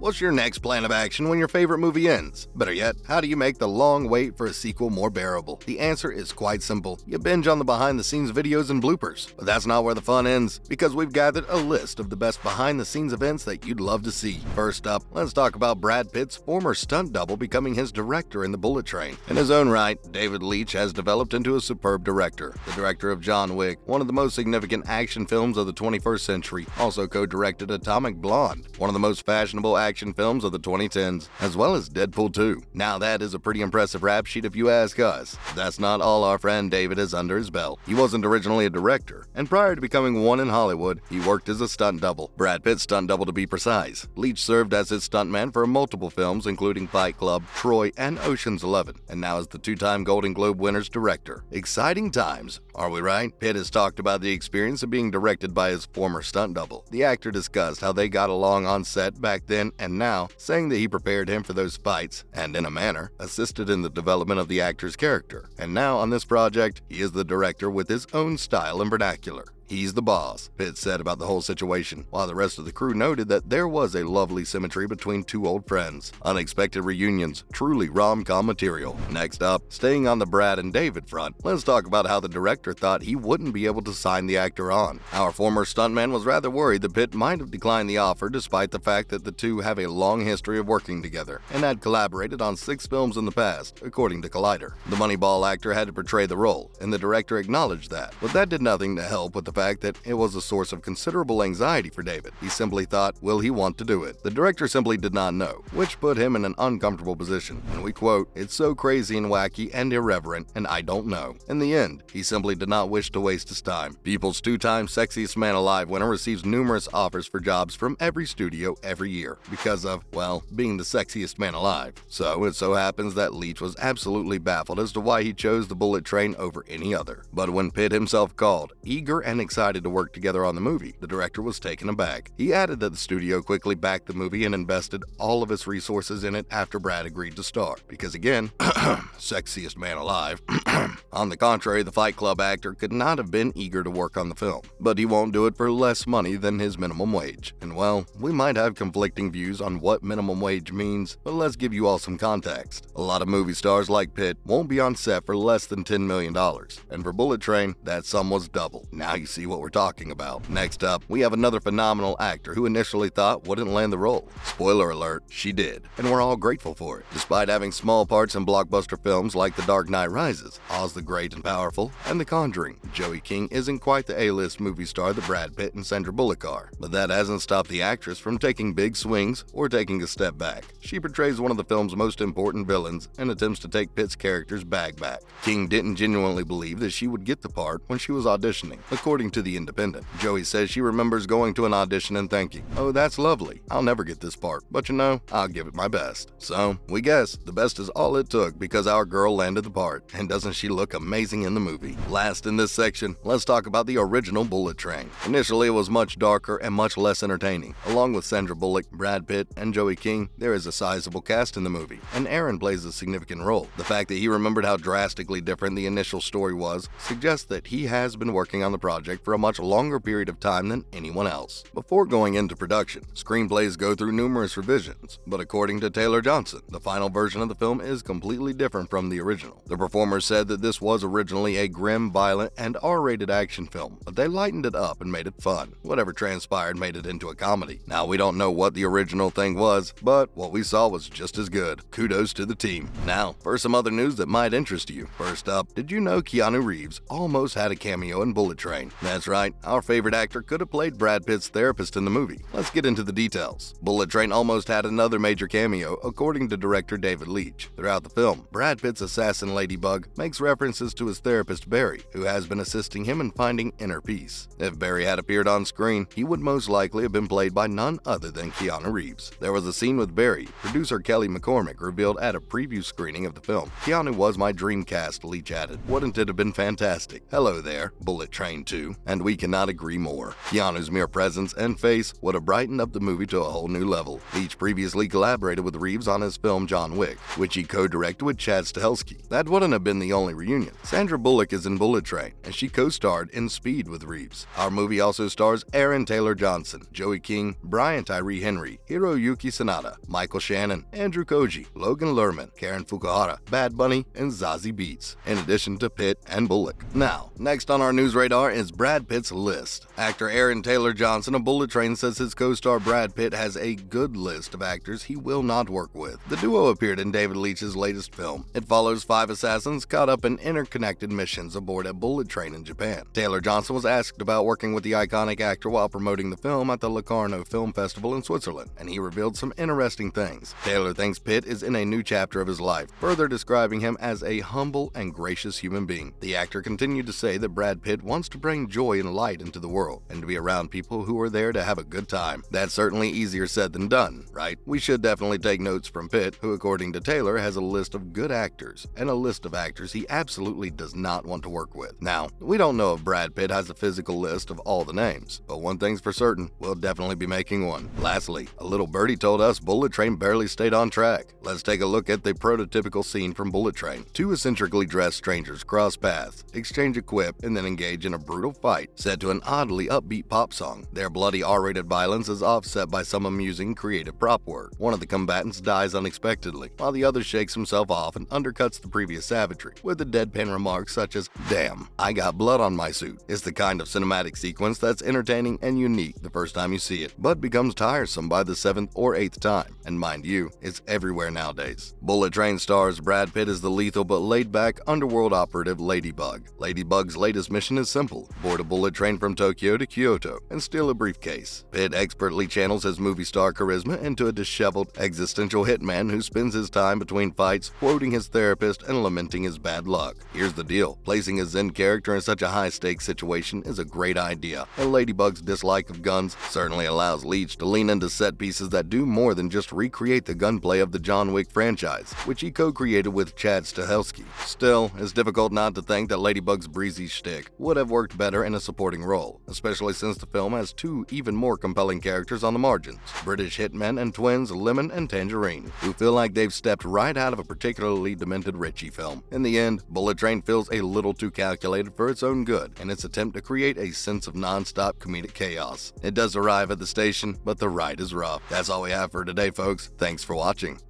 What's your next plan of action when your favorite movie ends? Better yet, how do you make the long wait for a sequel more bearable? The answer is quite simple. You binge on the behind-the-scenes videos and bloopers. But that's not where the fun ends, because we've gathered a list of the best behind-the-scenes events that you'd love to see. First up, let's talk about Brad Pitt's former stunt double becoming his director in the Bullet Train. In his own right, David Leitch has developed into a superb director. The director of John Wick, one of the most significant action films of the 21st century, also co-directed Atomic Blonde, one of the most fashionable action films of the 2010s, as well as Deadpool 2. Now that is a pretty impressive rap sheet if you ask us. That's not all our friend David has under his belt. He wasn't originally a director, and prior to becoming one in Hollywood, he worked as a stunt double. Brad Pitt's stunt double to be precise. Leitch served as his stuntman for multiple films including Fight Club, Troy, and Ocean's 11, and now is the two-time Golden Globe winner's director. Exciting times, are we right? Pitt has talked about the experience of being directed by his former stunt double. The actor discussed how they got along on set back then and now, saying that he prepared him for those fights and, in a manner, assisted in the development of the actor's character. And now, on this project, he is the director with his own style and vernacular. He's the boss, Pitt said about the whole situation, while the rest of the crew noted that there was a lovely symmetry between two old friends. Unexpected reunions, truly rom-com material. Next up, staying on the Brad and David front, let's talk about how the director thought he wouldn't be able to sign the actor on. Our former stuntman was rather worried that Pitt might have declined the offer despite the fact that the two have a long history of working together and had collaborated on 6 films in the past, according to Collider. The Moneyball actor had to portray the role, and the director acknowledged that, but that did nothing to help with the fact that it was a source of considerable anxiety for David. He simply thought, will he want to do it? The director simply did not know, which put him in an uncomfortable position. And we quote, "It's so crazy and wacky and irreverent, and I don't know." In the end, he simply did not wish to waste his time. People's 2-time Sexiest Man Alive winner receives numerous offers for jobs from every studio every year because of, well, being the sexiest man alive. So it so happens that Leitch was absolutely baffled as to why he chose the Bullet Train over any other. But when Pitt himself called, eager and excited to work together on the movie, the director was taken aback. He added that the studio quickly backed the movie and invested all of its resources in it after Brad agreed to star. Because again, sexiest man alive. On the contrary, the Fight Club actor could not have been eager to work on the film, but he won't do it for less money than his minimum wage. And well, we might have conflicting views on what minimum wage means, but let's give you all some context. A lot of movie stars like Pitt won't be on set for less than $10 million, and for Bullet Train, that sum was double. Now you see what we're talking about. Next up, we have another phenomenal actor who initially thought wouldn't land the role. Spoiler alert, she did, and we're all grateful for it. Despite having small parts in blockbuster films like The Dark Knight Rises, Oz the Great and Powerful, and The Conjuring, Joey King isn't quite the A-list movie star that Brad Pitt and Sandra Bullock are. But that hasn't stopped the actress from taking big swings or taking a step back. She portrays one of the film's most important villains and attempts to take Pitt's character's bag back. King didn't genuinely believe that she would get the part when she was auditioning. According to The Independent, Joey says she remembers going to an audition and thinking, "Oh, that's lovely. I'll never get this part, but you know, I'll give it my best." So, we guess the best is all it took because our girl landed the part, and doesn't she look amazing in the movie? Last in this section, let's talk about the original Bullet Train. Initially, it was much darker and much less entertaining. Along with Sandra Bullock, Brad Pitt, and Joey King, there is a sizable cast in the movie, and Aaron plays a significant role. The fact that he remembered how drastically different the initial story was suggests that he has been working on the project for a much longer period of time than anyone else. Before going into production, screenplays go through numerous revisions, but according to Taylor Johnson, the final version of the film is completely different from the original. The performers said that this was originally a grim, violent, and R-rated action film, but they lightened it up and made it fun. Whatever transpired made it into a comedy. Now, we don't know what the original thing was, but what we saw was just as good. Kudos to the team. Now, for some other news that might interest you. First up, did you know Keanu Reeves almost had a cameo in Bullet Train? That's right, our favorite actor could have played Brad Pitt's therapist in the movie. Let's get into the details. Bullet Train almost had another major cameo, according to director David Leitch. Throughout the film, Brad Pitt's assassin Ladybug makes references to his therapist Barry, who has been assisting him in finding inner peace. If Barry had appeared on screen, he would most likely have been played by none other than Keanu Reeves. There was a scene with Barry. Producer Kelly McCormick revealed at a preview screening of the film, "Keanu was my dream cast," Leitch added. "Wouldn't it have been fantastic? Hello there, Bullet Train 2." you, and we cannot agree more. Keanu's mere presence and face would have brightened up the movie to a whole new level. Leitch previously collaborated with Reeves on his film John Wick, which he co-directed with Chad Stahelski. That wouldn't have been the only reunion. Sandra Bullock is in Bullet Train, and she co-starred in Speed with Reeves. Our movie also stars Aaron Taylor Johnson, Joey King, Brian Tyree Henry, Hiroyuki Sanada, Michael Shannon, Andrew Koji, Logan Lerman, Karen Fukuhara, Bad Bunny, and Zazie Beetz, in addition to Pitt and Bullock. Now, next on our news radar is Brad Pitt's list. Actor Aaron Taylor Johnson of Bullet Train says his co-star Brad Pitt has a good list of actors he will not work with. The duo appeared in David Leitch's latest film. It follows 5 assassins caught up in interconnected missions aboard a bullet train in Japan. Taylor Johnson was asked about working with the iconic actor while promoting the film at the Locarno Film Festival in Switzerland, and he revealed some interesting things. Taylor thinks Pitt is in a new chapter of his life, further describing him as a humble and gracious human being. The actor continued to say that Brad Pitt wants to bring joy and light into the world, and to be around people who are there to have a good time. That's certainly easier said than done, right? We should definitely take notes from Pitt, who according to Taylor has a list of good actors, and a list of actors he absolutely does not want to work with. Now, we don't know if Brad Pitt has a physical list of all the names, but one thing's for certain, we'll definitely be making one. Lastly, a little birdie told us Bullet Train barely stayed on track. Let's take a look at the prototypical scene from Bullet Train. 2 eccentrically dressed strangers cross paths, exchange a quip, and then engage in a brutal fight set to an oddly upbeat pop song. Their bloody R-rated violence is offset by some amusing creative prop work. One of the combatants dies unexpectedly, while the other shakes himself off and undercuts the previous savagery with the deadpan remarks such as, "Damn, I got blood on my suit." It's the kind of cinematic sequence that's entertaining and unique the first time you see it, but becomes tiresome by the 7th or 8th time. And mind you, it's everywhere nowadays. Bullet Train stars Brad Pitt as the lethal but laid-back underworld operative Ladybug. Ladybug's latest mission is simple: board a bullet train from Tokyo to Kyoto and steal a briefcase. Pitt expertly channels his movie star charisma into a disheveled, existential hitman who spends his time between fights quoting his therapist and lamenting his bad luck. Here's the deal: placing a Zen character in such a high-stakes situation is a great idea, and Ladybug's dislike of guns certainly allows Leitch to lean into set pieces that do more than just recreate the gunplay of the John Wick franchise, which he co-created with Chad Stahelski. Still, it's difficult not to think that Ladybug's breezy shtick would have worked better in a supporting role, especially since the film has 2 even more compelling characters on the margins: British hitmen and twins Lemon and Tangerine, who feel like they've stepped right out of a particularly demented Ritchie film. In the end, Bullet Train feels a little too calculated for its own good in its attempt to create a sense of non-stop comedic chaos. It does arrive at the station, but the ride is rough. That's all we have for today, folks. Thanks for watching.